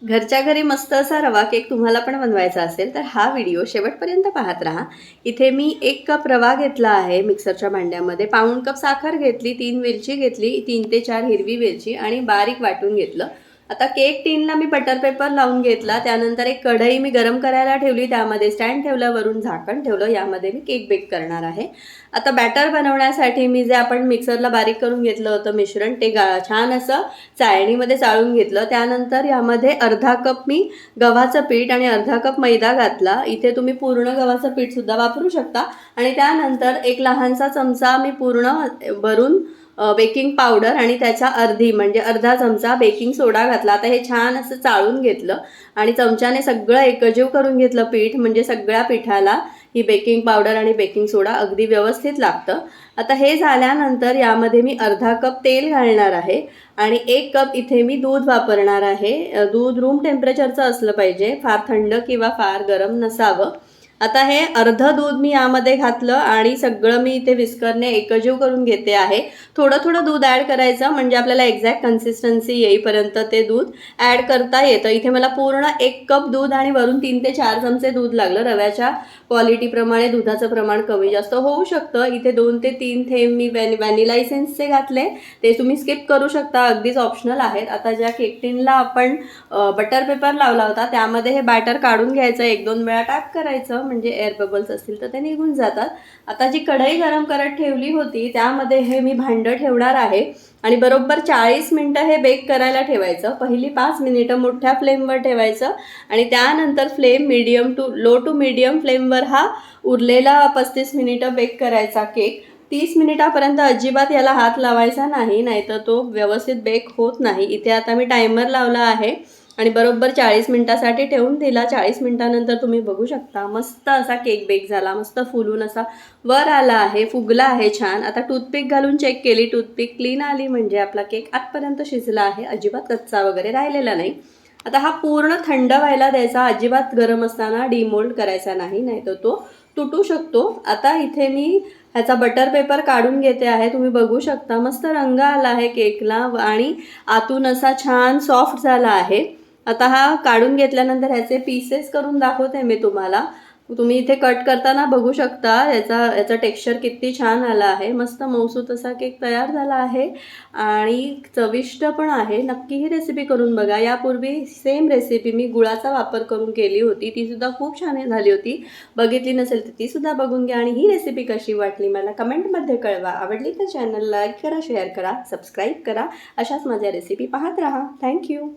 घरच्या घरी मस्त असा रवा केक तुम्हाला पण बनवायचा असेल तर हा व्हिडिओ शेवटपर्यंत पाहत राहा। इथे मी 1 कप रवा घेतला आहे मिक्सरच्या भांड्यामध्ये, पाऊण कप साखर घेतली, 3 वेलची घेतली, 3 ते 4 हिरवी वेलची आणि बारीक वाटून घेतलं। आता केक टिनला मी बटर पेपर लावून घेतला। त्यानंतर एक कढई मी गरम करायला ठेवली, त्यामध्ये स्टँड ठेवलं, वरून झाकण ठेवलं। यामध्ये मी केक बेक करणार आहे। आता बॅटर बनवण्यासाठी मी जे आपण मिक्सरला बारीक करून घेतलं होतं मिश्रण ते छान असं चाळणीमध्ये चाळून घेतलं। त्यानंतर यामध्ये अर्धा कप मी गव्हाचं पीठ आणि अर्धा कप मैदा घातला। इथे तुम्ही पूर्ण गव्हाचं पीठ सुद्धा वापरू शकता। आणि त्यानंतर एक लहानसा चमचा मी पूर्ण भरून बेकिंग पावडर आणि त्याच्या अर्धी म्हणजे अर्धा चमचा बेकिंग सोडा घातला। आता हे छान असं चाळून घेतलं आणि चमच्याने सगळं एकजीव करून घेतलं पीठ, म्हणजे सगळ्या पिठाला ही बेकिंग पावडर आणि बेकिंग सोडा अगदी व्यवस्थित लागतं। आता हे झाल्यानंतर यामध्ये मी अर्धा कप तेल घालणार आहे आणि 1 कप इथे मी दूध वापरणार आहे। दूध रूम टेम्परेचरचं असलं पाहिजे, फार थंड किंवा फार गरम नसावं। आता हे अर्ध दूध मी यामध्ये घातलं आणि सगळं मी इथे विस्करने एकजीव करून घेते आहे। थोडं थोडं दूध ॲड करायचं म्हणजे आपल्याला एक्झॅक्ट कन्सिस्टन्सी येईपर्यंत ते दूध ॲड करता येतं। इथे मला पूर्ण 1 कप दूध आणि वरून 3 ते 4 चमचे दूध लागलं। रव्याच्या क्वालिटीप्रमाणे दुधाचं प्रमाण कमी जास्त होऊ शकतं। इथे 2 ते 3 थेंब मी व्हॅनिला इसेन्सचे घातले, ते तुम्ही स्किप करू शकता, अगदीच ऑप्शनल आहेत। आता ज्या केक टिनला आपण बटर पेपर लावला होता त्यामध्ये हे बॅटर काढून घ्यायचं, 1-2 वेळा टॅप करायचं म्हणजे एअर बबल्स असतील तर ते निघून जातात। आता जी कढई गरम करत ठेवली होती त्यामध्ये हे मी भांडं ठेवणार आहे आणि बरोबर 40 मिनिटं हे बेक करायला ठेवायचं। पहिली 5 मिनिटं मोठ्या फ्लेमवर ठेवायचं आणि त्यानंतर फ्लेम लो टू मीडियम फ्लेमवर हा उरलेला 35 मिनिटं बेक करायचा केक। 30 मिनिटापर्यंत अजिबात याला हात लावायचा नाही, नाहीतर तो व्यवस्थित बेक होत नाही। इथे आता मी टायमर लावला आहे आणि बरोबर 40 मिनिटासाठी ठेवून दिला। 40 मिनिटानंतर तुम्ही बघू शकता मस्त असा केक बेक झाला, मस्त फुलून असा वर आला आहे, फुगला आहे छान। आता टूथपिक घालून चेक केली, टूथपिक क्लीन आली म्हणजे आपला केक आतपर्यंत शिजला आहे, अजिबात कच्चा वगैरे राहिलेला नाही। आता हा पूर्ण थंड व्हायला द्यायचा, अजिबात गरम असताना डिमोल्ड करायचा नाही, नाहीतर तो तुटू शकतो। आता इथे मी ह्याचा बटर पेपर काढून घेते आहे, तुम्ही बघू शकता मस्त रंग आला आहे केकला आणि आतून असा छान सॉफ्ट झाला आहे। आता हा काढून घेतल्यानंतर ह्याचे पीसेस करून दाखवते मी तुम्हाला। तुम्ही इथे कट करताना बघू शकता याचा टेक्स्चर किती छान आला आहे, मस्त मऊसूत असा केक तयार झाला आहे आणि चविष्ट पण आहे। नक्की ही रेसिपी करून बघा। यापूर्वी सेम रेसिपी मी गुळाचा वापर करून केली होती, ती सुद्धा खूप छान झाली होती। बघितली नसेल तर ती सुद्धा बघून घ्या आणि ही रेसिपी कशी वाटली मला कमेंटमध्ये कळवा। आवडली तर चॅनल लाईक करा, शेअर करा, सबस्क्राईब करा। अशाच माझ्या रेसिपी पाहत राहा। थँक्यू।